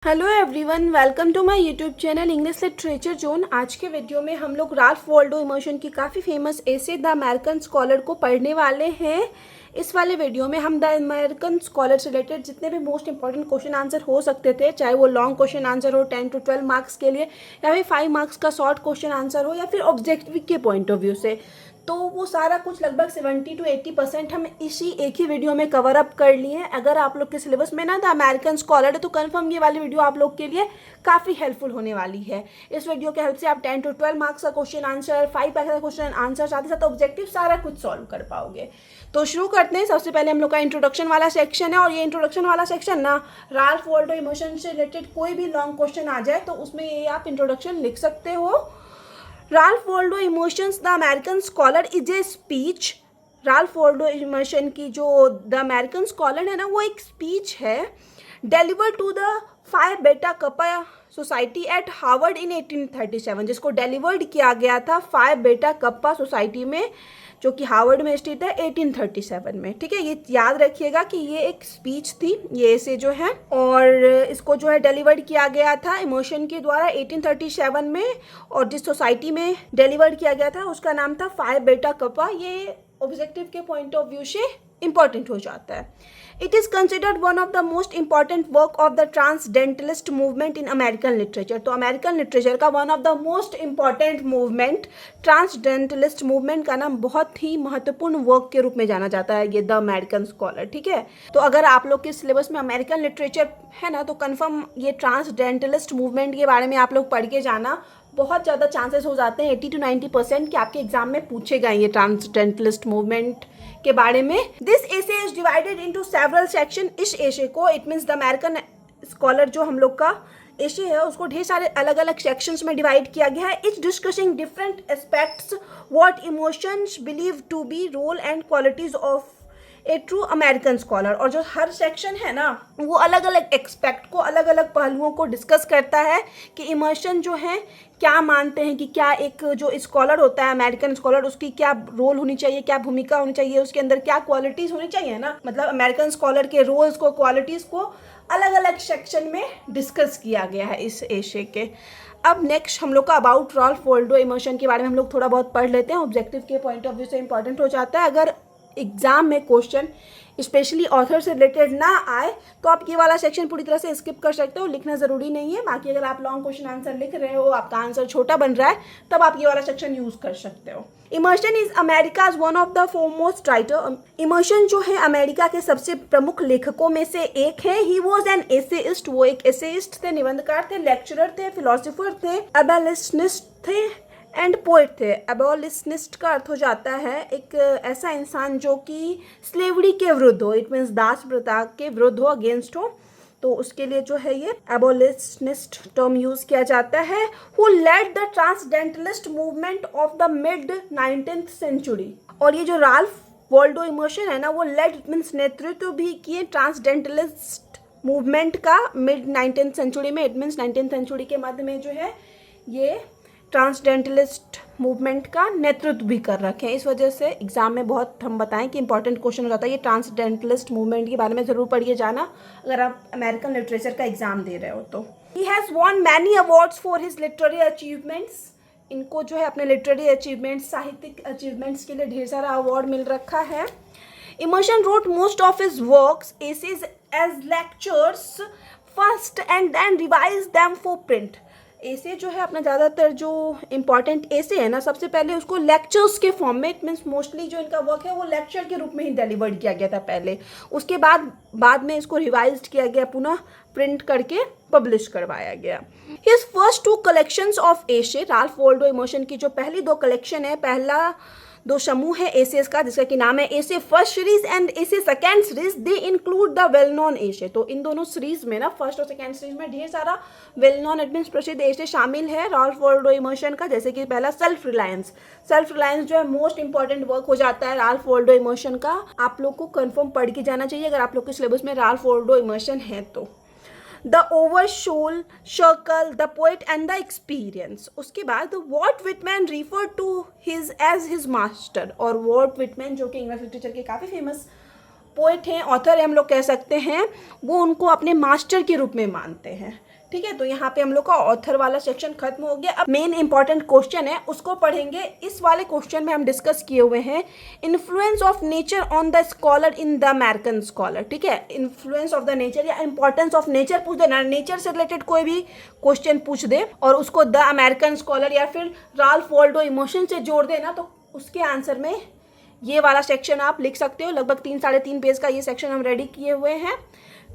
Hello everyone, welcome to my YouTube channel English literature zone. आज के video में हम लोग राल्फ वॉल्डो इमर्सन की काफ़ी famous essay the American scholar को पढ़ने वाले हैं। इस वाले वीडियो में हम द अमेरिकन स्कॉलर से रिलेटेड जितने भी मोस्ट इंपॉर्टेंट क्वेश्चन आंसर हो सकते थे, चाहे वो लॉन्ग क्वेश्चन आंसर हो 10 to 12 मार्क्स के लिए, या फिर 5 मार्क्स का शॉर्ट क्वेश्चन आंसर हो, या फिर ऑब्जेक्टिव के पॉइंट ऑफ व्यू से, तो वो सारा कुछ लगभग 70 to 80% हम इसी एक ही वीडियो में कवर अप कर लिए हैं। अगर आप लोग के सिलेबस में ना द अमेरिकन स्कॉलर है तो कंफर्म ये वाली वीडियो आप लोग के लिए काफ़ी हेल्पफुल होने वाली है। इस वीडियो के हेल्प से आप 10 to 12 मार्क्स का क्वेश्चन आंसर, 5 का क्वेश्चन आंसर, साथ ही साथ ऑब्जेक्टिव सारा कुछ सॉल्व कर पाओगे। तो शुरू करते हैं। सबसे पहले हम लोग का इंट्रोडक्शन वाला सेक्शन है, और ये इंट्रोडक्शन वाला सेक्शन ना राल्फ वॉल्डो इमर्सन से रिलेटेड कोई भी लॉन्ग क्वेश्चन आ जाए तो उसमें ये आप इंट्रोडक्शन लिख सकते हो। Ralph Waldo Emerson the American scholar is a speech. Ralph Waldo Emerson की जो द अमेरिकन स्कॉलर है ना, वो एक स्पीच है डिलीवर टू द फाई बेटा कप्पा सोसाइटी एट हार्वर्ड इन 1837, जिसको डिलीवर्ड किया गया था फाई बेटा कप्पा सोसाइटी में, जो कि हार्वर्ड में स्थित है 1837 में। ठीक है, ये याद रखिएगा कि ये एक स्पीच थी, ये से जो है, और इसको जो है डिलीवर्ड किया गया था इमर्सन के द्वारा 1837 में, और जिस सोसाइटी में डिलीवर्ड किया गया था उसका नाम था फाई बेटा कप्पा। ये ऑब्जेक्टिव के पॉइंट ऑफ व्यू से इंपॉर्टेंट हो जाता है। It is considered one of the most important work of the transcendentalist movement in American literature. तो अमेरिकन लिटरेचर का one of the most important movement, transcendentalist movement का नाम बहुत ही महत्वपूर्ण वर्क के रूप में जाना जाता है ये द अमेरिकन स्कॉलर। ठीक है, तो अगर आप लोग के सिलेबस में अमेरिकन लिटरेचर है ना, तो कन्फर्म ये ट्रांसडेंटलिस्ट मूवमेंट के बारे में आप लोग पढ़ के जाना। बहुत ज़्यादा चांसेस हो जाते हैं 80 to 90% कि आपके एग्जाम में पूछे गए ये ट्रांसडेंटलिस्ट मूवमेंट के बारे में। This essay is divided into several section. इस एसे को, it means the American scholar जो हम लोग का एसे है, उसको ढेर सारे अलग अलग सेक्शंस में डिवाइड किया गया है। It's discussing different aspects what emotions believe to be role and qualities of a true American scholar. और जो हर सेक्शन है ना, वो अलग अलग एक्सपेक्ट को, अलग अलग पहलुओं को डिस्कस करता है कि इमर्सन जो है क्या मानते हैं कि क्या एक जो स्कॉलर होता है अमेरिकन स्कॉलर, उसकी क्या रोल होनी चाहिए, क्या भूमिका होनी चाहिए, उसके अंदर क्या क्वालिटीज़ होनी चाहिए ना। मतलब अमेरिकन स्कॉलर के रोल्स को, क्वालिटीज़ को अलग अलग सेक्शन में डिस्कस किया गया है इस एशे के। अब नेक्स्ट हम लोग का अबाउट राल्फ वॉल्डो इमर्सन के बारे में हम लोग थोड़ा बहुत पढ़ लेते हैं। ऑब्जेक्टिव के पॉइंट ऑफ व्यू से इंपॉर्टेंट हो जाता है। अगर एग्जाम में क्वेश्चन स्पेशली ऑथर से रिलेटेड ना आए तो आप ये वाला सेक्शन पूरी तरह से स्किप कर सकते हो, लिखना ज़रूरी नहीं है। बाकी अगर आप लॉन्ग क्वेश्चन आंसर लिख रहे हो, आपका आंसर छोटा बन रहा है, तब आप ये वाला सेक्शन यूज़ कर सकते हो। Emerson is America's one of the foremost writer. Emerson जो है अमेरिका के सबसे प्रमुख लेखकों में से एक है। ही वॉज एन एसेइस्ट, वो एक एसेइस्ट थे, निबंधकार थे, लेक्चरर थे, फिलोसोफर थे, एबोलिशनिस्ट थे एंड पोएट थे। एबोलिशनिस्ट का अर्थ हो जाता है एक ऐसा इंसान जो कि स्लेवरी के विरुद्ध हो, इट मीन्स दास प्रथा के विरुद्ध हो, अगेंस्ट हो, तो उसके लिए जो है ये एबोलिशनिस्ट टर्म यूज किया जाता है। Who led the transcendentalist movement of the mid 19th century. और ये जो राल्फ वॉल्डो इमर्सन है ना, वो लेड मीन्स नेतृत्व भी किए ट्रांसडेंटलिस्ट मूवमेंट का मिड 19th सेंचुरी में, इट मीन्स 19th सेंचुरी के मध्य में जो है ये ट्रांसडेंटलिस्ट मूवमेंट का नेतृत्व भी कर रखे हैं। इस वजह से एग्जाम में बहुत हम बताएं कि इंपॉर्टेंट क्वेश्चन हो जाता है। ये ट्रांसडेंटलिस्ट मूवमेंट के बारे में ज़रूर पढ़िए जाना अगर आप अमेरिकन लिटरेचर का एग्जाम दे रहे हो तो। He has won many awards for his literary achievements. इनको जो है अपने लिटरेरी अचीवमेंट्स, साहित्यिक अचीवमेंट्स के लिए ढेर सारा अवार्ड मिल रखा है। Emerson wrote most of his works essays as lectures first and then revise them for print. Essay जो है अपना ज़्यादातर जो इम्पॉर्टेंट एसे है ना, सबसे पहले उसको लेक्चर्स के फॉर्म में, इट मीन्स मोस्टली जो इनका वर्क है वो लेक्चर के रूप में ही डिलीवर्ड किया गया था पहले। उसके बाद में इसको रिवाइज किया गया, पुनः प्रिंट करके पब्लिश करवाया गया। His first 2 collections of essay, Ralph Waldo Emerson की जो पहली 2 कलेक्शन है, पहला 2 समूह है एसेस का, जिसका कि नाम है essay first series and essay second series. They include the well known essay. तो इन दोनों सीरीज में ना, फर्स्ट और सेकेंड सीरीज में ढेर सारा वेल नॉन, इट मीन्स प्रसिद्ध एसे शामिल है राल्फ वॉल्डो इमर्सन का। जैसे कि पहला सेल्फ रिलायंस। सेल्फ रिलायंस जो है मोस्ट इंपॉर्टेंट वर्क हो जाता है राल्फ वॉल्डो इमर्सन का। आप लोग को कंफर्म पढ़ के जाना चाहिए अगर आप लोग के सिलेबस में राल्फ वॉल्डो इमर्सन है तो। The over soul circle, the poet and the experience. उसके बाद Walt Whitman refer to his as his master. और वॉल्ट विटमैन जो कि इंग्लिश लिटरेचर के काफ़ी फेमस पोएट हैं, ऑथर है हम लोग कह सकते हैं, वो उनको अपने मास्टर के रूप में मानते हैं। ठीक है, तो यहाँ पे हम लोग का ऑथर वाला सेक्शन खत्म हो गया। अब मेन इंपॉर्टेंट क्वेश्चन है उसको पढ़ेंगे। इस वाले क्वेश्चन में हम डिस्कस किए हुए हैं influence of nature on the scholar in the American scholar. ठीक है, इन्फ्लुएंस ऑफ द नेचर या इंपॉर्टेंस ऑफ नेचर पूछ देना, नेचर से रिलेटेड कोई भी क्वेश्चन पूछ दे और उसको द अमेरिकन स्कॉलर या फिर राल्फ वॉल्डो इमोशन से जोड़ देना, तो उसके आंसर में ये वाला सेक्शन आप लिख सकते हो। लगभग 3-3.5 पेज का ये सेक्शन हम रेडी किए हुए हैं।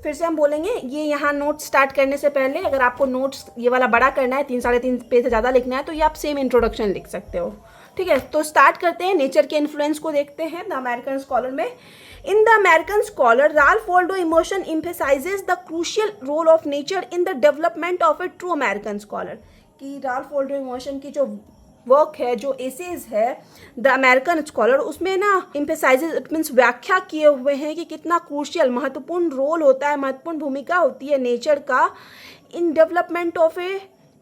फिर से हम बोलेंगे, ये यहाँ नोट्स स्टार्ट करने से पहले अगर आपको नोट्स ये वाला बड़ा करना है, 3-3.5 पेज से ज़्यादा लिखना है, तो ये आप सेम इंट्रोडक्शन लिख सकते हो। ठीक है, तो स्टार्ट करते हैं। नेचर के इन्फ्लुएंस को देखते हैं द अमेरिकन स्कॉलर में। In the American scholar Ralph Waldo emotion emphasises the crucial role of nature in the development of a true American scholar. कि राल्फ वॉल्डो इमोशन की जो वर्क है, जो एसेज है द अमेरिकन स्कॉलर, उसमें ना emphasises it means व्याख्या किए हुए हैं कि कितना क्रूशियल महत्वपूर्ण रोल होता है, महत्वपूर्ण भूमिका होती है नेचर का in development of a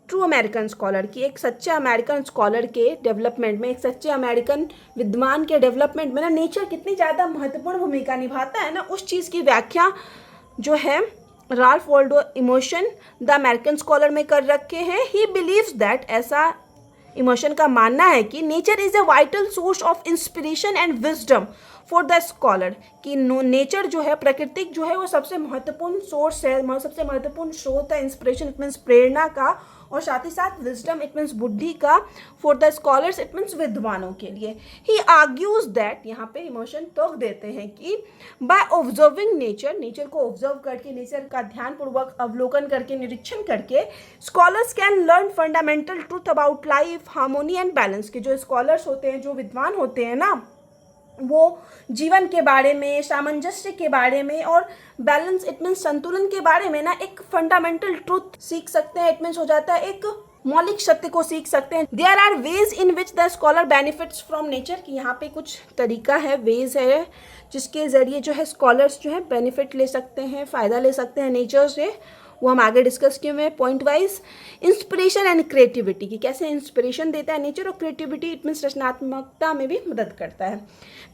true American scholar. की एक सच्चे अमेरिकन स्कॉलर के डेवलपमेंट में, एक सच्चे अमेरिकन विद्वान के डेवलपमेंट में ना नेचर कितनी ज़्यादा महत्वपूर्ण भूमिका निभाता है ना, उस चीज़ की व्याख्या जो है Ralph Waldo Emerson the American scholar में कर रखे हैं। ही बिलीव्स दैट, ऐसा इमोशन का मानना है कि nature is a vital source of inspiration and wisdom for the scholar. कि नेचर जो है, प्रकृतिक जो है, वो सबसे महत्वपूर्ण सोर्स है, सबसे महत्वपूर्ण स्रोत है इंस्पिरेशन इट मीन्स प्रेरणा का, और साथ ही साथ विजडम इट मीन्स बुद्धि का, for the scholars it means विद्वानों के लिए। ही आर्ग्यूज दैट, यहाँ पे इमोशन तर्क देते हैं कि बाय ऑब्जर्विंग नेचर, नेचर को ऑब्जर्व करके, नेचर का ध्यानपूर्वक अवलोकन करके, निरीक्षण करके, scholars can learn fundamental truth about life, harmony and balance. के जो स्कॉलर्स होते हैं, जो विद्वान होते हैं ना, वो जीवन के बारे में, सामंजस्य के बारे में और बैलेंस इट मीन्स संतुलन के बारे में ना एक फंडामेंटल ट्रूथ सीख सकते हैं। इट मीन्स हो जाता है एक मौलिक सत्य को सीख सकते हैं। There are ways in which the scholar benefits from nature. कि यहाँ पे कुछ तरीका है, वेज है, जिसके ज़रिए जो है स्कॉलर्स जो है बेनिफिट ले सकते हैं, फ़ायदा ले सकते हैं नेचर से। वो हम आगे डिस्कस किए हुए हैं point wise. Inspiration and creativity, की कैसे इंस्पिरेशन देता है नेचर, और क्रिएटिविटी इट मीन्स रचनात्मकता में भी मदद करता है।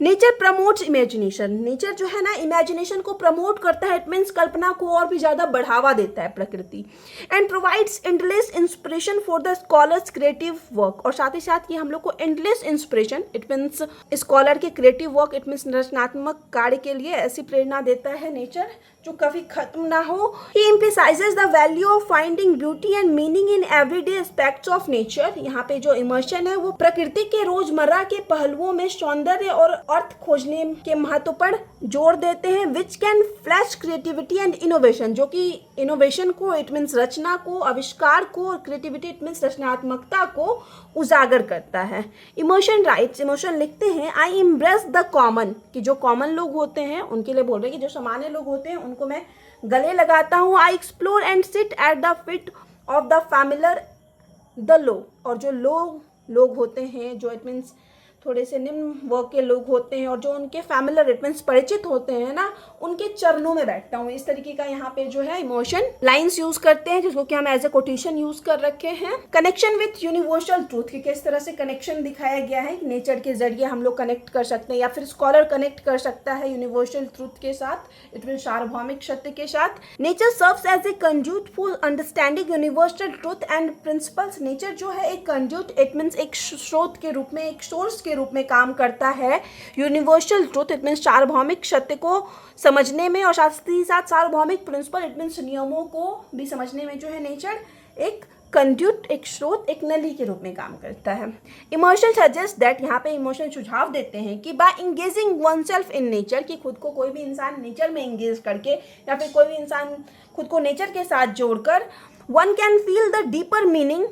नेचर प्रमोट्स इमेजिनेशन, नेचर जो है ना इमेजिनेशन को प्रमोट करता है, इट मीन्स कल्पना को और भी ज़्यादा बढ़ावा देता है प्रकृति। And provides endless inspiration for the scholars creative work, और साथ ही साथ ये हम लोग को endless inspiration it means scholar के क्रिएटिव वर्क इट मीन्स रचनात्मक कार्य के लिए ऐसी प्रेरणा देता है नेचर जो कभी खत्म ना हो। He emphasises the value of finding beauty and meaning in everyday aspects of nature. यहाँ पे जो इमोशन है वो प्रकृति के रोजमर्रा के पहलुओं में सौंदर्य और अर्थ खोजने के महत्व पर जोर देते हैं। Which can flash creativity and innovation, जो कि इनोवेशन को इट मीन्स रचना को, आविष्कार को, और क्रिएटिविटी इट मीन्स रचनात्मकता को उजागर करता है। इमोशन राइट्स, इमोशन लिखते हैं, आई एम्ब्रेस द कॉमन, कि जो कॉमन लोग होते हैं उनके लिए बोल रहे हैं कि जो सामान्य लोग होते हैं उनको मैं गले लगाता हूँ। I explore and sit at the feet of the familiar the low, और जो लोग होते हैं, जो इट मीन्स थोड़े से निम्न वर्ग के लोग होते हैं और जो उनके फैमिलियर इट मीन्स परिचित होते हैं ना, उनके चरणों में बैठता हूँ। इस तरीके का यहाँ पे जो है इमोशन लाइंस यूज करते हैं, जिसको कि हम एज ए कोटेशन यूज कर रखे हैं। कनेक्शन विथ यूनिवर्सल ट्रूथ, की किस तरह से कनेक्शन दिखाया गया है, नेचर के जरिए हम लोग कनेक्ट कर सकते हैं या फिर स्कॉलर कनेक्ट कर सकता है यूनिवर्सल ट्रूथ के साथ, इट मीन सार्वभौमिक सत्य के साथ। Nature serves as a conduit for understanding universal truth and principles. Nature जो है एक कंड्यूट इट मीन्स एक स्रोत के रूप में, एक सोर्स के रूप में काम करता है यूनिवर्सल ट्रूथ इट मीन्स सार्वभौमिक सत्य को समझने में, और साथ ही साथ सार्वभौमिक प्रिंसिपल इट मीन्स नियमों को भी समझने में जो है नेचर एक कंड्यूट, एक स्रोत, एक नली के रूप में काम करता है। इमोशन सजेस्ट दैट, यहाँ पे इमोशन सुझाव देते हैं कि by engaging oneself in nature, कि खुद को कोई भी इंसान नेचर में इंगेज करके या फिर कोई भी इंसान खुद को नेचर के साथ जोड़कर, one can feel the deeper meaning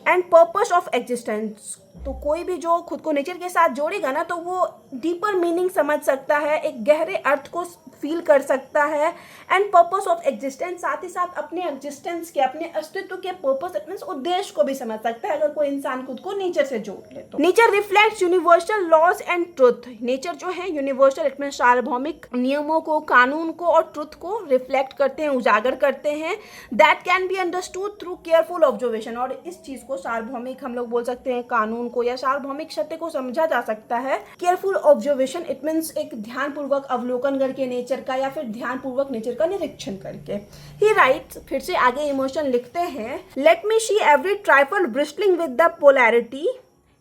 and purpose of existence. तो कोई भी जो खुद को नेचर के साथ जोड़ेगा ना, तो वो डीपर मीनिंग समझ सकता है, एक गहरे अर्थ को फील कर सकता है, एंड पर्पस ऑफ एग्जिस्टेंस, साथ ही साथ अपने एग्जिस्टेंस के, अपने अस्तित्व के पर्पस इट मींस उद्देश्य को भी समझ सकता है अगर कोई इंसान खुद को नेचर से जोड़ ले तो। Nature reflects universal laws and truth, nature जो है यूनिवर्सल इट मींस सार्वभौमिक नियमों को, कानून को और ट्रुथ को रिफ्लेक्ट करते हैं, उजागर करते हैं। That can be understood through careful observation, और इस चीज को सार्वभौमिक हम लोग बोल सकते हैं, कानून को या सार्वभौमिक सत्य को समझा जा सकता है केयरफुल ऑब्जर्वेशन, इट मीन्स एक ध्यानपूर्वक अवलोकन करके नेचर का, या फिर ध्यानपूर्वक नेचर का निरीक्षण करके। ही राइट्स, फिर से आगे इमोशन लिखते हैं, let me see every trifle bristling with the polarity.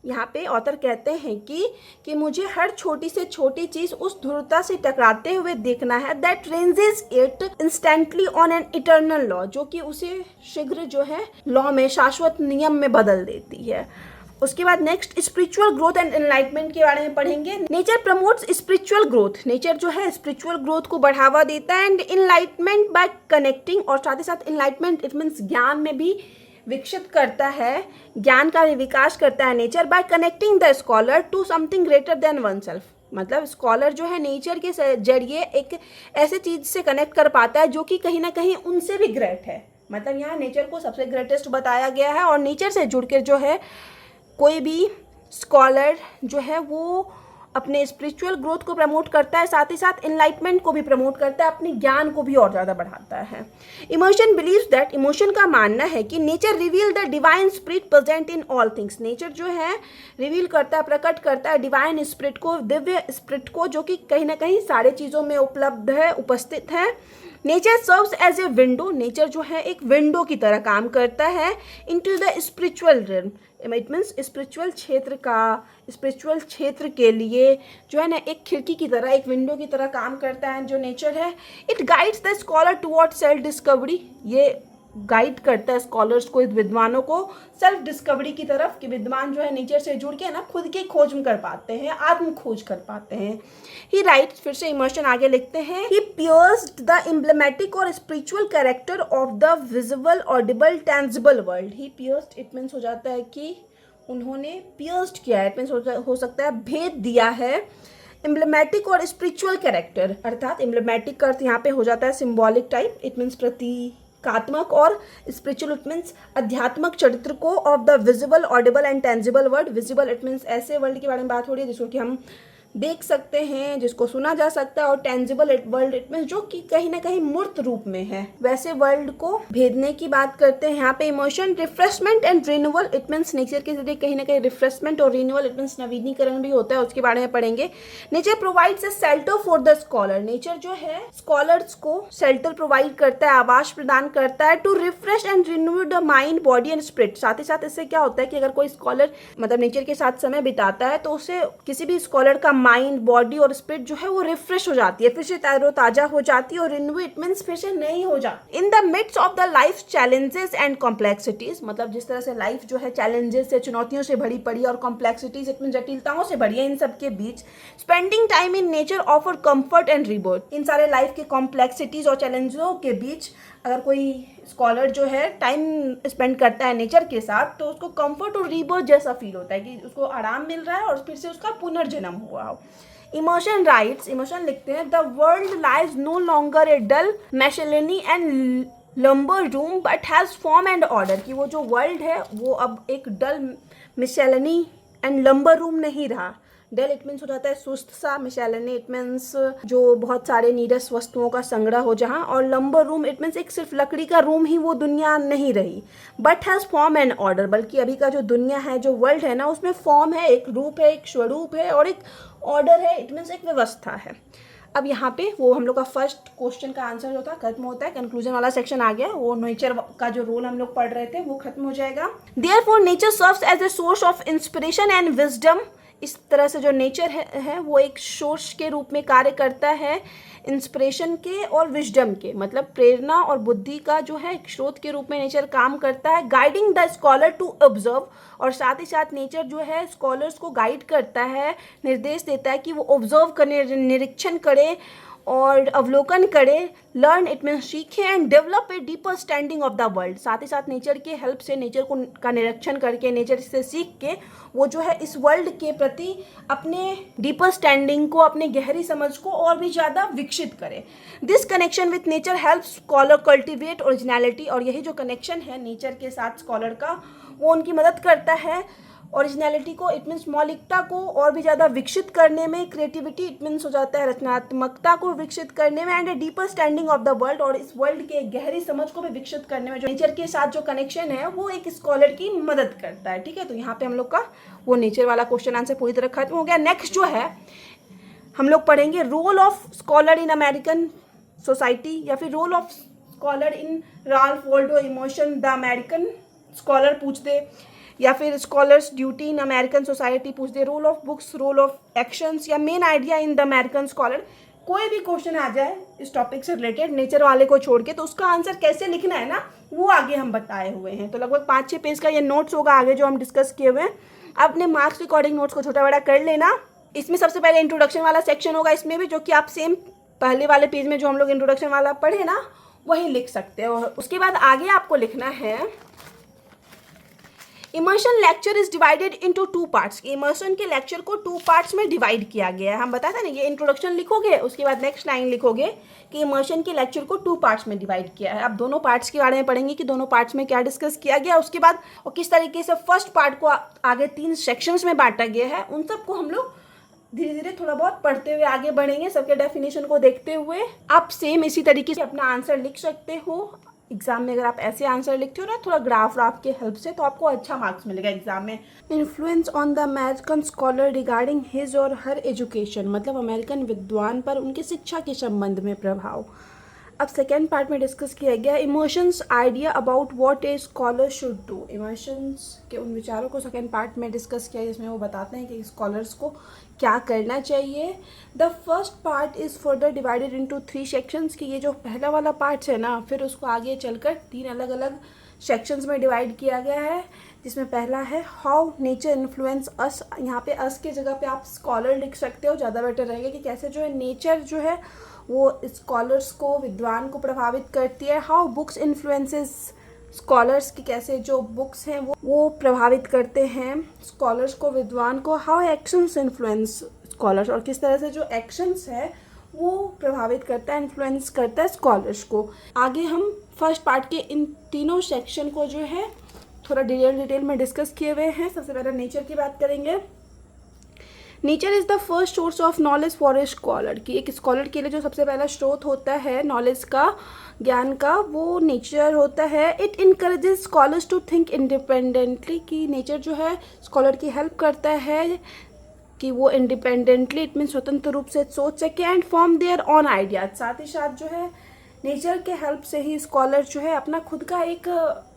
यहाँ पे ऑथर कहते हैं कि मुझे हर छोटी से छोटी चीज उस ध्रुवता से टकराते हुए देखना है, that ranges it instantly on an eternal law, जो कि उसे शीघ्र जो है लॉ में, शाश्वत नियम में बदल देती है। उसके बाद next spiritual growth and enlightenment के बारे में पढ़ेंगे। Nature promotes spiritual growth, nature जो है स्पिरिचुअल ग्रोथ को बढ़ावा देता है, एंड एनलाइटमेंट बाय कनेक्टिंग, और साथ ही साथ एनलाइटमेंट इट मीन्स ज्ञान में भी विकसित करता है, ज्ञान का भी विकास करता है nature, by connecting the scholar to something greater than oneself. मतलब स्कॉलर जो है नेचर के जरिए एक ऐसे चीज से कनेक्ट कर पाता है जो कि कहीं ना कहीं उनसे भी ग्रेट है। मतलब यहाँ नेचर को सबसे ग्रेटेस्ट बताया गया है, और नेचर से जुड़ के जो है कोई भी स्कॉलर जो है वो अपने स्पिरिचुअल ग्रोथ को प्रमोट करता है, साथ ही साथ एनलाइटमेंट को भी प्रमोट करता है, अपने ज्ञान को भी और ज़्यादा बढ़ाता है। इमोशन बिलीव्स दैट, इमोशन का मानना है कि nature reveal the divine spirit present in all things. Nature जो है रिवील करता है, प्रकट करता है डिवाइन स्पिरिट को, दिव्य स्पिरिट को, जो कि कहीं ना कहीं सारे चीज़ों में उपलब्ध है, उपस्थित है। Nature serves as a window, nature जो है एक विंडो की तरह काम करता है into the spiritual realm. It means spiritual क्षेत्र का, स्पिरिचुअल क्षेत्र के लिए जो है ना एक खिड़की की तरह, एक विंडो की तरह काम करता है जो नेचर है। It guides the scholar toward self discovery, ये गाइड करता है स्कॉलर्स को, विद्वानों को सेल्फ डिस्कवरी की तरफ, कि विद्वान जो है नेचर से जुड़ के ना खुद की खोज कर पाते हैं, आत्म खोज कर पाते हैं। ही राइट्स, फिर से इमोशन आगे लिखते हैं, ही पियर्स्ड द एम्ब्लेमेटिक और spiritual character of the visible Audible tangible world. He pierced it means हो जाता है कि उन्होंने पियर्स्ड किया है, इट मीन्स हो सकता है भेद दिया है। एम्ब्लेमेटिक और स्पिरिचुअल कैरेक्टर, अर्थात एम्ब्लेमेटिक का अर्थ यहाँ पे हो जाता है सिम्बॉलिक टाइप, इट मीन्स प्रतीकात्मक, और स्पिरिचुअल इट मीन्स आध्यात्मिक चरित्र को, of the visible Audible and tangible world. Visible it means ऐसे वर्ल्ड के बारे में बात हो रही है जिसको कि हम देख सकते हैं, जिसको सुना जा सकता है, और टेंजिबल वर्ल्ड इट मीन्स जो कि कहीं ना कहीं मूर्त रूप में है, वैसे वर्ल्ड को भेदने की बात करते हैं। यहाँ पे emotion refreshment and renewal, it means nature के जरिए कहीं ना कहीं रिफ्रेशमेंट और रिन्यूअल इट मीन्स नवीनीकरण भी होता है, उसके बारे में पढ़ेंगे। Nature provides a shelter for the scholar, nature जो है स्कॉलर्स को शेल्टर प्रोवाइड करता है, आवास प्रदान करता है, to refresh and renew the mind body and spirit. साथ ही साथ इससे क्या होता है कि अगर कोई स्कॉलर मतलब नेचर के साथ समय बिताता है तो उसे किसी भी स्कॉलर का माइंड, बॉडी और स्पिरिट जो है वो रिफ्रेश हो जाती है, फिर से ताजा हो जाती है, और रिन्यू इट मीन्स फिर से नई हो जाती। In the midst of the life challenges and complexities, मतलब जिस तरह से लाइफ जो है चैलेंजेस से, चुनौतियों से भरी पड़ी, और कॉम्प्लेक्सिटीज इट मीन जटिलताओं से भरी है, इन सब के बीच spending time in nature offer comfort and rebirth. इन सारे लाइफ के कॉम्प्लेक्सिटीज और चैलेंजों के बीच अगर कोई स्कॉलर जो है टाइम स्पेंड करता है नेचर के साथ, तो उसको कंफर्ट और रीबर्थ जैसा फील होता है कि उसको आराम मिल रहा है और फिर से उसका पुनर्जन्म हुआ हो। इमोशन राइट्स, इमोशन लिखते हैं, the world lies no longer a dull miscellany and lumber room but has form and order, कि वो जो वर्ल्ड है वो अब एक dull miscellany and lumber room नहीं रहा। डल इट मीन्स हो जाता है सुस्त सा, मिशेलिनी इट मीन्स जो बहुत सारे नीरस वस्तुओं का संग्रह हो जहाँ, और लंबर रूम इट मीन्स एक सिर्फ लकड़ी का रूम ही वो दुनिया नहीं रही। But has form and order, बल्कि अभी का जो दुनिया है, जो वर्ल्ड है ना, उसमें फॉर्म है, एक रूप है, एक स्वरूप है, और एक ऑर्डर है, इट मीन्स एक व्यवस्था है। अब यहाँ पे वो हम लोग का फर्स्ट क्वेश्चन का आंसर जो था खत्म होता है, कंक्लूजन वाला सेक्शन आ गया, वो नेचर का जो रोल हम लोग पढ़ रहे थे वो खत्म हो जाएगा। Therefore nature serves as a source of inspiration and wisdom, इस तरह से जो नेचर है वो एक सोर्स के रूप में कार्य करता है, इंस्पिरेशन के और विजडम के, मतलब प्रेरणा और बुद्धि का जो है एक स्रोत के रूप में नेचर काम करता है। Guiding the scholar to observe, और साथ ही साथ नेचर जो है स्कॉलर्स को गाइड करता है, निर्देश देता है कि वो ऑब्जर्व करें, निरीक्षण करें और अवलोकन करें। लर्न इट मीन्स सीखें, and develop a deeper standing of the world, साथ ही साथ नेचर के हेल्प से, नेचर को का निरीक्षण करके, नेचर से सीख के वो जो है इस वर्ल्ड के प्रति अपने डीपर स्टैंडिंग को, अपने गहरी समझ को और भी ज़्यादा विकसित करें। This connection with nature help scholar cultivate originality, और यही जो कनेक्शन है नेचर के साथ स्कॉलर का, वो उनकी मदद करता है ओरिजिनलिटी को, इट मीन्स मौलिकता को और भी ज़्यादा विकसित करने में, क्रिएटिविटी इट मीन्स हो जाता है रचनात्मकता को विकसित करने में, and a deeper standing of the world, और इस वर्ल्ड के गहरी समझ को भी विकसित करने में जो नेचर के साथ जो कनेक्शन है वो एक स्कॉलर की मदद करता है। ठीक है, तो यहाँ पे हम लोग का वो नेचर वाला क्वेश्चन आंसर पूरी तरह खत्म हो गया। नेक्स्ट जो है हम लोग पढ़ेंगे role of scholar in American society, या फिर role of scholar in Ralph Waldo Emerson the American scholar पूछ दे, या फिर scholar's duty in American society पूछ दे, role of books, role of actions, या main idea in the American scholar. कोई भी क्वेश्चन आ जाए इस टॉपिक से रिलेटेड नेचर वाले को छोड़ के, तो उसका आंसर कैसे लिखना है ना वो आगे हम बताए हुए हैं। तो लगभग 5-6 पेज का ये नोट्स होगा आगे जो हम डिस्कस किए हुए हैं। अपने मार्क्स रिकॉर्डिंग नोट्स को छोटा बड़ा कर लेना। इसमें सबसे पहले इंट्रोडक्शन वाला सेक्शन होगा, इसमें भी जो कि आप सेम पहले वाले पेज में जो हम लोग इंट्रोडक्शन वाला पढ़े ना वही लिख सकते हो। उसके बाद आगे आपको लिखना है immersion lecture is divided into 2 parts. Immersion के लेक्चर को 2 पार्ट्स में डिवाइड किया गया है। हम बताते हैं ना, ये इंट्रोडक्शन लिखोगे, उसके बाद नेक्स्ट लाइन लिखोगे कि इमर्शन के लेक्चर को 2 पार्ट्स में डिवाइड किया है। अब दोनों पार्ट्स के बारे में पढ़ेंगे कि दोनों पार्ट्स में क्या डिस्कस किया गया, उसके बाद और किस तरीके से फर्स्ट पार्ट को आगे 3 सेक्शंस में बांटा गया है, उन सबको हम लोग धीरे धीरे थोड़ा बहुत पढ़ते हुए आगे बढ़ेंगे, सबके डेफिनेशन को देखते हुए। आप सेम इसी तरीके से अपना आंसर लिख सकते हो। एग्जाम में अगर आप ऐसे आंसर लिखते हो ना थोड़ा ग्राफ के हेल्प से, तो आपको अच्छा मार्क्स मिलेगा एग्जाम में। Influence on the American scholar regarding his और हर एजुकेशन, मतलब अमेरिकन विद्वान पर उनकी शिक्षा के संबंध में प्रभाव। अब सेकेंड पार्ट में डिस्कस किया गया emotions idea about what a scholar should do. Emotions के उन विचारों को सेकेंड पार्ट में डिस्कस किया जिसमें वो बताते हैं कि स्कॉलर्स को क्या करना चाहिए। The first part is further divided into 3 sections, कि ये जो पहला वाला पार्ट है ना फिर उसको आगे चलकर 3 अलग अलग सेक्शंस में डिवाइड किया गया है, जिसमें पहला है हाउ नेचर इन्फ्लुएंस अस। यहाँ पे अस की जगह पे आप स्कॉलर लिख सकते हो, ज़्यादा बेटर रहेगा कि कैसे जो है नेचर जो है वो स्कॉलर्स को, विद्वान को प्रभावित करती है। हाउ बुक्स इन्फ्लुएंसेस स्कॉलर्स की, कैसे जो बुक्स हैं वो प्रभावित करते हैं स्कॉलर्स को, विद्वान को। हाउ एक्शंस इन्फ्लुएंस स्कॉलर्स, और किस तरह से जो एक्शंस है वो प्रभावित करता है, इन्फ्लुएंस करता है स्कॉलर्स को। आगे हम फर्स्ट पार्ट के इन तीनों सेक्शन को जो है थोड़ा डिटेल में डिस्कस किए हुए हैं। सबसे पहले नेचर की बात करेंगे। Nature is the first source of knowledge for a scholar, कि एक स्कॉलर के लिए जो सबसे पहला स्रोत होता है नॉलेज का, ज्ञान का, वो नेचर होता है। It encourages scholars to think independently, कि नेचर जो है स्कॉलर की हेल्प करता है कि वो इंडिपेंडेंटली, इट मीन स्वतंत्र रूप से सोच सके, and form their own ideas. साथ ही साथ जो है नेचर के हेल्प से ही स्कॉलर जो है अपना खुद का एक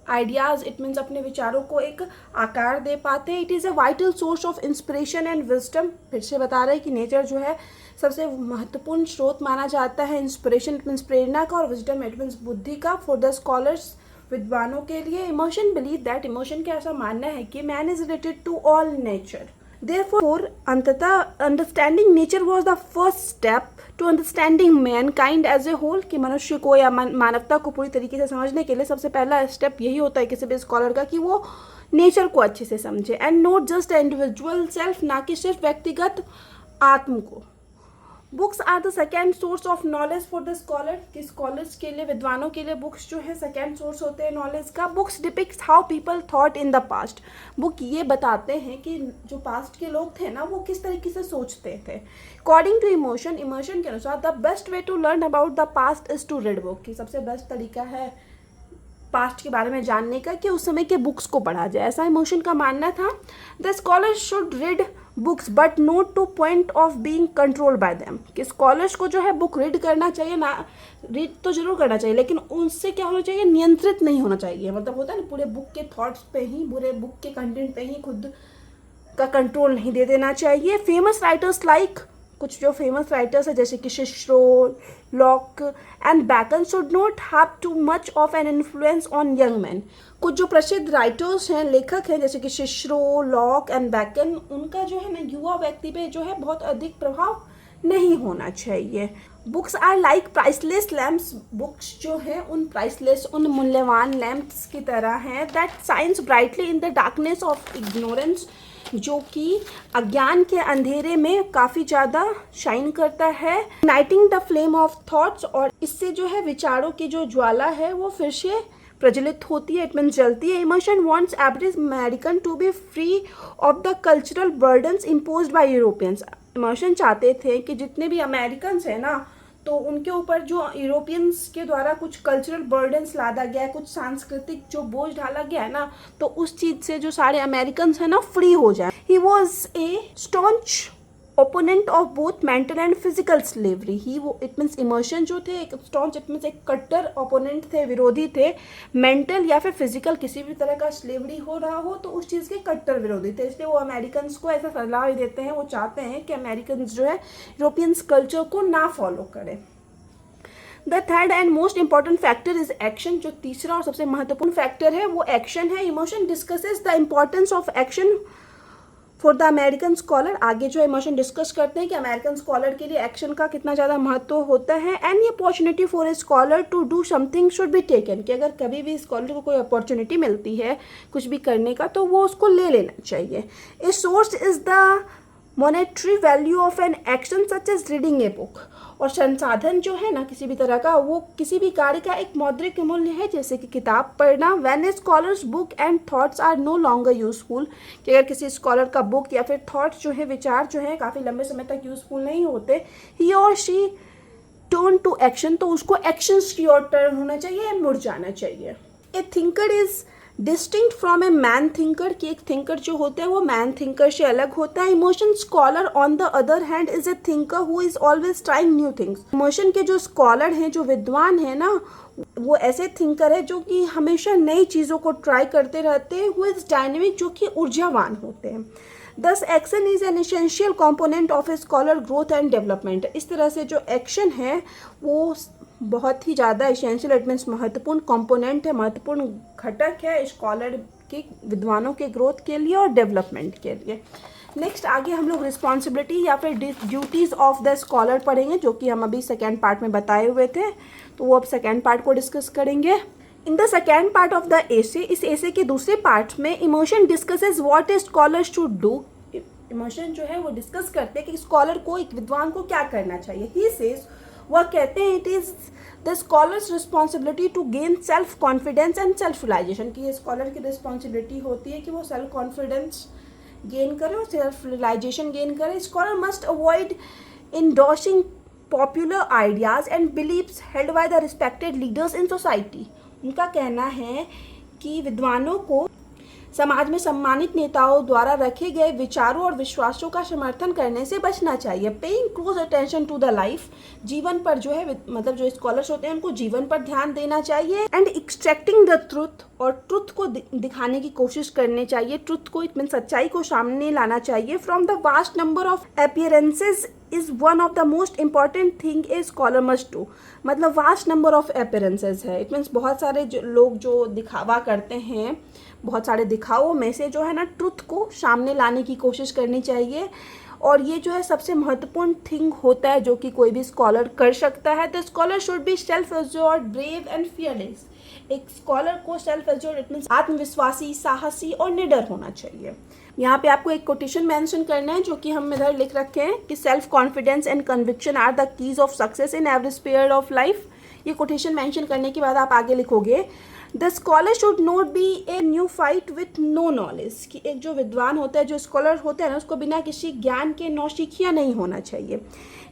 आइडियाज़, इट मीन्स अपने विचारों को एक आकार दे पाते हैं। It is a vital source of inspiration and wisdom. फिर से बता रहे हैं कि नेचर जो है सबसे महत्वपूर्ण स्रोत माना जाता है इंस्पिरेशन, इट मीन्स प्रेरणा का, और विजडम इट मीन्स बुद्धि का, फॉर द स्कॉलर्स, विद्वानों के लिए। इमोशन बिलीव दैट, इमोशन का ऐसा मानना है कि man is related to all nature. Therefore, अंततः understanding nature was the first step to understanding mankind as a whole, कि मनुष्य को या मानवता को पूरी तरीके से समझने के लिए सबसे पहला स्टेप यही होता है किसी भी स्कॉलर का, कि वो नेचर को अच्छे से समझे, and not just individual self, ना कि सिर्फ व्यक्तिगत आत्म को। Books are the second source of knowledge for the scholar, कि स्कॉलर्स के लिए, विद्वानों के लिए बुक्स जो है सेकेंड सोर्स होते हैं नॉलेज का। Books depict how people thought in the past, book ये बताते हैं कि जो पास्ट के लोग थे ना वो किस तरीके से सोचते थे। अकॉर्डिंग टू इमोशन, इमोशन के अनुसार the best way to learn about the past is to read book, कि सबसे बेस्ट तरीका है पास्ट के बारे में जानने का कि उस समय के बुक्स को पढ़ा जाए, ऐसा इमोशन का मानना था। The scholar should read books but note two point of being controlled by them, कि स्कॉलर्स को जो है बुक रीड करना चाहिए, ना रीड तो जरूर करना चाहिए लेकिन उनसे क्या होना चाहिए, नियंत्रित नहीं होना चाहिए। मतलब होता है ना पूरे बुक के थॉट्स पे ही, पूरे बुक के कंटेंट पे ही खुद का कंट्रोल नहीं दे देना चाहिए। फेमस राइटर्स लाइक, कुछ जो फेमस राइटर्स है जैसे कि Cicero, lock and bacon should not have too much of an influence on young man. कुछ जो प्रसिद्ध राइटर्स हैं, लेखक हैं जैसे कि सिसरो, लॉक एंड बैकन, उनका जो है ना युवा व्यक्ति पे जो है बहुत अधिक प्रभाव नहीं होना चाहिए। Books are like priceless lamps, books जो हैं उन प्राइसलेस, उन मूल्यवान लैम्प्स की तरह हैं, that shines brightly in the darkness of ignorance, जो कि अज्ञान के अंधेरे में काफ़ी ज़्यादा शाइन करता है। नाइटिंग द फ्लेम ऑफ थॉट्स, और इससे जो है विचारों की जो ज्वाला है वो फिर से प्रज्वलित होती है, इट मीन्स जलती है। Emerson wants average American to be free of the cultural burdens imposed by Europeans. Emerson चाहते थे कि जितने भी अमेरिकन्स हैं ना, तो उनके ऊपर जो यूरोपियंस के द्वारा कुछ कल्चरल बर्डन्स लादा गया है, कुछ सांस्कृतिक जो बोझ डाला गया है ना, तो उस चीज़ से जो सारे अमेरिकन्स हैं ना फ्री हो जाए। He was a staunch opponent of both mental and physical slavery. ही वो इट मीन्स इमर्शन जो थे एक स्टॉन्च इट मीन्स एक कट्टर ओपोनेंट थे, विरोधी थे, मेंटल या फिर फिजिकल किसी भी तरह का स्लेवरी हो रहा हो तो उस चीज़ के कट्टर विरोधी थे। इसलिए वो अमेरिकन्स को ऐसा सलाह देते हैं, वो चाहते हैं कि अमेरिकन्स जो है यूरोपियंस कल्चर को ना फॉलो करें। The third and most important factor is action. जो तीसरा और सबसे महत्वपूर्ण फैक्टर है वो एक्शन है। Emotion discusses the importance of action for the American scholar. आगे जो इमोशन डिस्कस करते हैं कि अमेरिकन स्कॉलर के लिए एक्शन का कितना ज़्यादा महत्व होता है। Any opportunity for a scholar to do something should be taken, कि अगर कभी भी स्कॉलर को कोई अपॉर्चुनिटी मिलती है कुछ भी करने का तो वो उसको ले लेना चाहिए। A source is the monetary value of an action such as reading a book. और संसाधन जो है ना किसी भी तरह का, वो किसी भी कार्य का एक मौद्रिक मूल्य है, जैसे कि किताब पढ़ना। When a scholars book and thoughts are no longer useful, कि अगर किसी स्कॉलर का बुक या फिर थॉट्स जो है, विचार जो है काफ़ी लंबे समय तक यूजफुल नहीं होते, ही और शी टर्न टू एक्शन, तो उसको एक्शंस की ओर टर्न होना चाहिए, मुड़ जाना चाहिए। ए thinker is distinct from a man thinker, कि एक थिंकर जो होता है वो मैन थिंकर से अलग होता है। Emotion scholar on the other hand is a thinker who is always trying new things. Emotion के जो स्कॉलर हैं, जो विद्वान हैं ना, वो ऐसे थिंकर है जो कि हमेशा नई चीज़ों को ट्राई करते रहते हैं, हु इज डायनेमिक, जो कि ऊर्जावान होते हैं। दस action is an essential component of a scholar growth and development. इस तरह से जो एक्शन है वो बहुत ही ज़्यादा एसेंशियल इट मीन्स महत्वपूर्ण कंपोनेंट है, महत्वपूर्ण घटक है स्कॉलर के, विद्वानों के ग्रोथ के लिए और डेवलपमेंट के लिए। नेक्स्ट आगे हम लोग रिस्पॉन्सिबिलिटी या फिर ड्यूटीज़ ऑफ द स्कॉलर पढ़ेंगे, जो कि हम अभी सेकेंड पार्ट में बताए हुए थे, तो वो अब सेकेंड पार्ट को डिस्कस करेंगे। In the second part of the essay, इस एसे के दूसरे पार्ट में Emerson discusses what a scholar should do. Emerson जो है वो डिस्कस करते हैं कि स्कॉलर को, एक विद्वान को क्या करना चाहिए। ही सेज, वह कहते हैं, it is the scholar's responsibility to gain self confidence and self realization, कि ये स्कॉलर की रिस्पॉन्सिबिलिटी होती है कि वो सेल्फ कॉन्फिडेंस गेन करे और सेल्फ रियलाइजेशन गेन करे। Scholar must avoid endorsing popular ideas and beliefs held by the respected leaders in society. उनका कहना है कि विद्वानों को समाज में सम्मानित नेताओं द्वारा रखे गए विचारों और विश्वासों का समर्थन करने से बचना चाहिए। Paying close attention to the life, जीवन पर जो है, मतलब जो स्कॉलर्स होते हैं उनको जीवन पर ध्यान देना चाहिए। एंड एक्सट्रैक्टिंग द ट्रुथ, और ट्रुथ को दिखाने की कोशिश करनी चाहिए। ट्रुथ को इट मीन सच्चाई को सामने लाना चाहिए। From the vast number of appearances is one of the most important thing a scholar must do. मतलब वास्ट नंबर ऑफ अपीयरेंसेज है, इट मीन्स बहुत सारे लोग जो दिखावा करते हैं, बहुत सारे दिखावों में से जो है ना ट्रुथ को सामने लाने की कोशिश करनी चाहिए। और ये जो है सबसे महत्वपूर्ण थिंग होता है जो कि कोई भी स्कॉलर कर सकता है। The scholar should be self assured, brave and fearless. एक स्कॉलर को सेल्फ एश्योर्ड इट मीन्स आत्मविश्वासी, साहसी और निडर होना चाहिए। यहाँ पे आपको एक कोटेशन मेंशन करना है जो कि हम इधर लिख रखे हैं कि self confidence and conviction are the keys of success in every sphere of life. ये कोटेशन मेंशन करने के बाद आप आगे लिखोगे, the scholar should not be a neophyte with no knowledge, कि एक जो विद्वान होता है, जो स्कॉलर होता है ना, उसको बिना किसी ज्ञान के नौसिखिया नहीं होना चाहिए।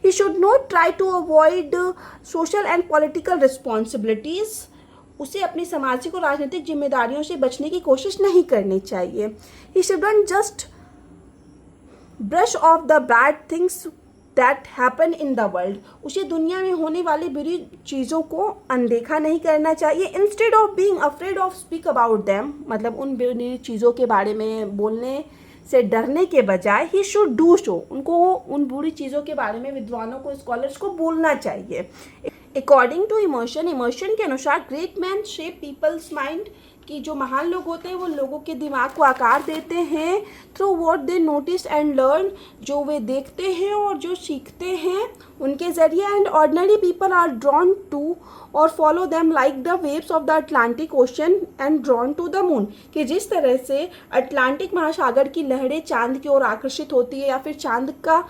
He should not try to avoid social and political responsibilities, उसे अपनी सामाजिक और राजनीतिक जिम्मेदारियों से बचने की कोशिश नहीं करनी चाहिए। He shouldn't just brush off the bad things that happen in the world, उसे दुनिया में होने वाली बुरी चीज़ों को अनदेखा नहीं करना चाहिए। Instead of being afraid of speak about them, मतलब उन बुरी चीज़ों के बारे में बोलने से डरने के बजाय ही शुड डू सो, उनको उन बुरी चीज़ों के बारे में विद्वानों को, स्कॉलर्स को बोलना चाहिए। अकॉर्डिंग टू इमोशन, इमोशन के अनुसार great man shape people's mind, कि जो महान लोग होते हैं वो लोगों के दिमाग को आकार देते हैं through what they notice and learn, जो वे देखते हैं और जो सीखते हैं उनके जरिए। And ordinary people are drawn to और follow them like the waves of the Atlantic ocean and drawn to the moon, कि जिस तरह से अटलांटिक महासागर की लहरें चांद की ओर आकर्षित होती है या फिर चांद का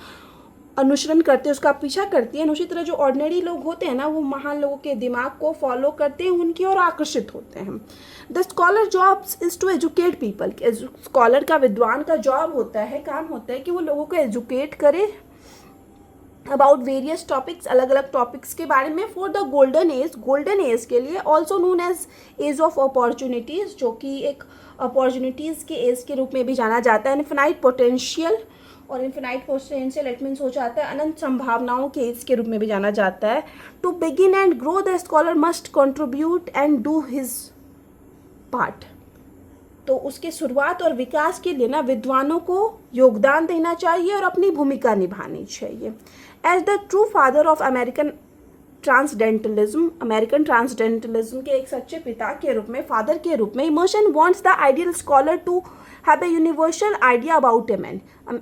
अनुसरण करते हैं, उसका पीछा करती हैं। उसी तरह जो ऑर्डिनरी लोग होते हैं ना, वो महान लोगों के दिमाग को फॉलो करते हैं, उनकी ओर आकर्षित होते हैं। The scholar jobs is to educate people. Scholar का, विद्वान का जॉब होता है, काम होता है कि वो लोगों को एजुकेट करे अबाउट वेरियस टॉपिक्स, अलग अलग टॉपिक्स के बारे में। फॉर द गोल्डन एज के लिए, also known as age of opportunities, जो कि एक अपॉर्चुनिटीज़ के एज के रूप में भी जाना जाता है। इन्फिनाइट पोटेंशियल, और इन्फिनाइट पोटेंशियल इट मीन्स हो जाता है अनंत संभावनाओं के एज के रूप में भी जाना जाता है। To begin and grow the scholar must contribute and do his part. तो उसके शुरुआत और विकास के लिए ना विद्वानों को योगदान देना चाहिए और अपनी भूमिका निभानी चाहिए। As the true father of American transcendentalism के एक सच्चे पिता के रूप में, फादर के रूप में, Emerson wants the ideal scholar to have a universal idea about a man.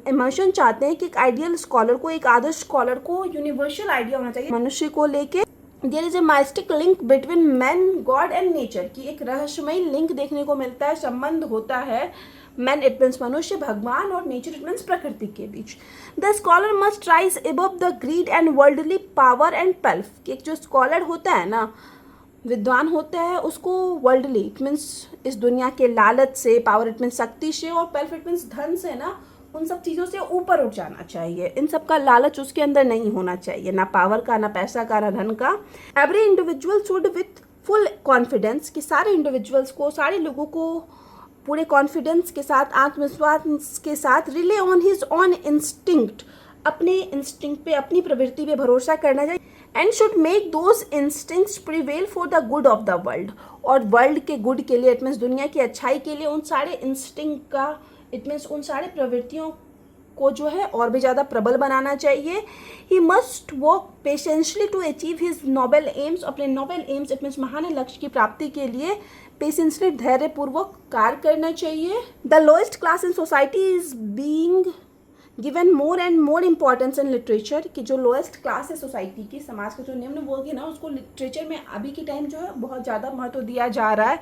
Emerson चाहते हैं कि एक आइडियल स्कॉलर को, एक आदर्श स्कॉलर को यूनिवर्सल आइडिया होना चाहिए मनुष्य को लेके। There is a mystic link between man, God and nature, की एक रहस्यमय लिंक देखने को मिलता है, संबंध होता है मैन इट मीन्स मनुष्य, भगवान, और नेचर इट मीन्स प्रकृति के बीच। The scholar must rise above the greed and worldly power and pelf. कि एक जो स्कॉलर होता है ना, विद्वान होता है, उसको वर्ल्डली इट मीन्स इस दुनिया के लालच से, पावर इट मीन्स शक्ति से, और पेल्फ इट मीन्स धन से ना, उन सब चीज़ों से ऊपर उठ जाना चाहिए। इन सब का लालच उसके अंदर नहीं होना चाहिए, ना पावर का, ना पैसा का, ना धन का। Every individual should with full confidence, कि सारे इंडिविजुअल्स को, सारे लोगों को पूरे कॉन्फिडेंस के साथ, आत्मविश्वास के साथ, relay on his on instinct, अपने इंस्टिंक्ट पे, अपनी प्रवृत्ति पे भरोसा करना चाहिए। And should make those instincts prevail for the good of the world, और वर्ल्ड के गुड के लिए, इट मीन्स दुनिया की अच्छाई के लिए, उन सारे इंस्टिंक्ट का, इट मीन्स उन सारे प्रवृत्तियों को जो है और भी ज़्यादा प्रबल बनाना चाहिए। He must work patiently to achieve his noble aims, अपने नोबल एम्स इट मीन्स महान लक्ष्य की प्राप्ति के लिए पेशेंसली, धैर्यपूर्वक कार्य करना चाहिए। The lowest class in society is being given more and more importance in literature, कि जो लोएस्ट क्लास है सोसाइटी की, समाज का जो निम्न वर्ग है ना, उसको लिटरेचर में अभी के टाइम जो है बहुत ज़्यादा महत्व दिया जा रहा है।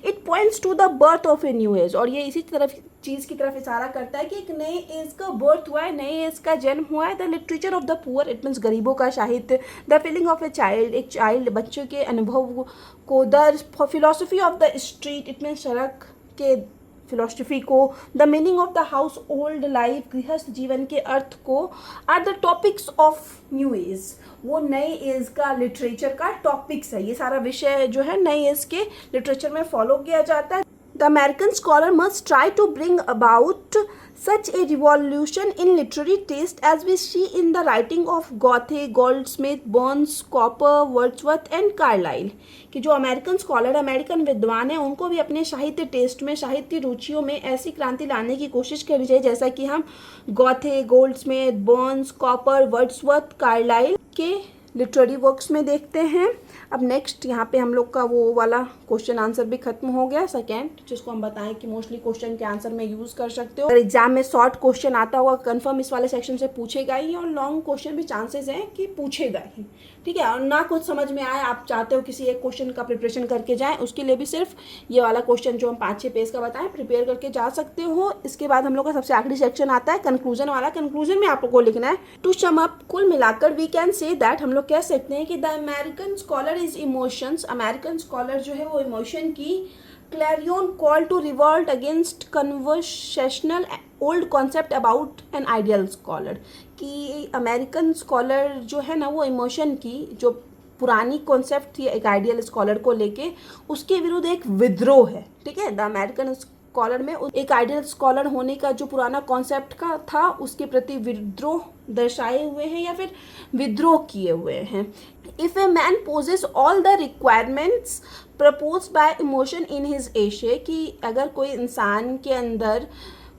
It points to the birth of a new age, और ये इसी तरफ चीज़ की तरफ इशारा करता है कि एक नए एज का बर्थ हुआ है, नए एज का जन्म हुआ है। The literature of the poor it means गरीबों का साहित्य। The feeling of a child, एक चाइल्ड, बच्चों के अनुभव को। The philosophy of the street it means सड़क के फिलोसफी को। The meaning of the household life, गृहस्थ जीवन के अर्थ को। Are the topics of new age, वो नए एज का लिटरेचर का टॉपिक्स है। ये सारा विषय जो है नए एज के लिटरेचर में फॉलो किया जाता है। The American scholar must try to bring about such a revolution in literary taste as we see in the writing of Goethe, Goldsmith, Burns, Cowper, Wordsworth and Carlyle। कि जो American scholar, American विद्वान हैं, उनको भी अपने साहित्य test में, साहित्य रुचियों में ऐसी क्रांति लाने की कोशिश करनी चाहिए जैसा कि हम Goethe, Goldsmith, Burns, Cowper, Wordsworth, Carlyle के लिटरेरी वर्क्स में देखते हैं। अब नेक्स्ट यहाँ पे हम लोग का वो वाला क्वेश्चन आंसर भी खत्म हो गया, सेकेंड, जिसको हम बताएं कि मोस्टली क्वेश्चन के आंसर में यूज़ कर सकते हो। अगर एग्जाम में शॉर्ट क्वेश्चन आता होगा कंफर्म इस वाले सेक्शन से पूछेगा ही, और लॉन्ग क्वेश्चन भी चांसेस हैं कि पूछेगा ही, ठीक है। और ना कुछ समझ में आए, आप चाहते हो किसी एक क्वेश्चन का प्रिपरेशन करके जाएँ, उसके लिए भी सिर्फ ये वाला क्वेश्चन जो हम 5-6 पेज का बताएं प्रिपेयर करके जा सकते हो। इसके बाद हम लोग का सबसे आखिरी सेक्शन आता है कंक्लूजन वाला। कंक्लूजन में आप लोग को लिखना है टू सम अप, कुल मिलाकर वी कैन से दैट, हम लोग कह सकते हैं कि the American scholar is Emerson's, American scholar जो है वो इमोशन की clarion call to revolt against conversational old concept about an ideal scholar. कि अमेरिकन स्कॉलर जो है ना, वो इमोशन की जो पुरानी कॉन्सेप्ट थी एक आइडियल स्कॉलर को लेके, उसके विरुद्ध एक विद्रोह है, ठीक है। द अमेरिकन स्कॉलर में एक आइडियल स्कॉलर होने का जो पुराना कॉन्सेप्ट का था, उसके प्रति विद्रोह दर्शाए हुए हैं या फिर विद्रोह किए हुए हैं। If a man possesses all the requirements propose by Emerson in his essay, कि अगर कोई इंसान के अंदर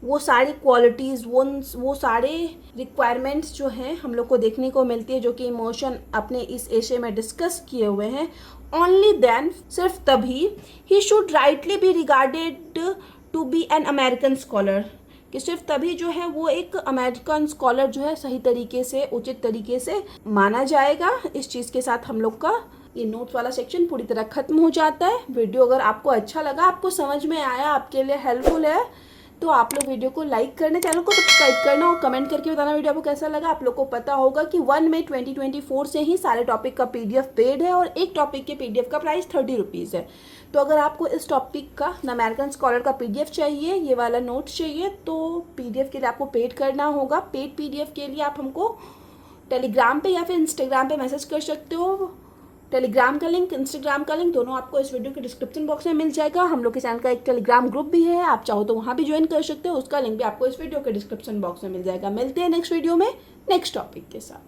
वो सारी क्वालिटीज़, वो सारे रिक्वायरमेंट्स जो हैं हम लोग को देखने को मिलती है, जो कि इमोशन अपने इस एशे में डिस्कस किए हुए हैं, ओनली देन, सिर्फ तभी, he should rightly be regarded to be an American scholar, कि सिर्फ तभी जो है वो एक अमेरिकन स्कॉलर जो है सही तरीके से, उचित तरीके से माना जाएगा। इस चीज़ के साथ हम लोग का ये नोट्स वाला सेक्शन पूरी तरह खत्म हो जाता है। वीडियो अगर आपको अच्छा लगा, आपको समझ में आया, आपके लिए हेल्पफुल है, तो आप लोग वीडियो को लाइक करना, चैनल को सब्सक्राइब करना और कमेंट करके बताना वीडियो आपको कैसा लगा। आप लोग को पता होगा कि 1 मई 2024 से ही सारे टॉपिक का PDF पेड है और एक टॉपिक के PDF का प्राइस 30 रुपीज़ है। तो अगर आपको इस टॉपिक का द अमेरिकन स्कॉलर का PDF चाहिए, ये वाला नोट चाहिए, तो PDF के लिए आपको पेड करना होगा। पेड PDF के लिए आप हमको टेलीग्राम पे या फिर इंस्टाग्राम पे मैसेज कर सकते हो। टेलीग्राम का लिंक, इंस्टाग्राम का लिंक दोनों आपको इस वीडियो के डिस्क्रिप्शन बॉक्स में मिल जाएगा। हम लोग के चैनल का एक टेलीग्राम ग्रुप भी है, आप चाहो तो वहाँ भी ज्वाइन कर सकते हो। उसका लिंक भी आपको इस वीडियो के डिस्क्रिप्शन बॉक्स में मिल जाएगा। मिलते हैं नेक्स्ट वीडियो में नेक्स्ट टॉपिक के साथ।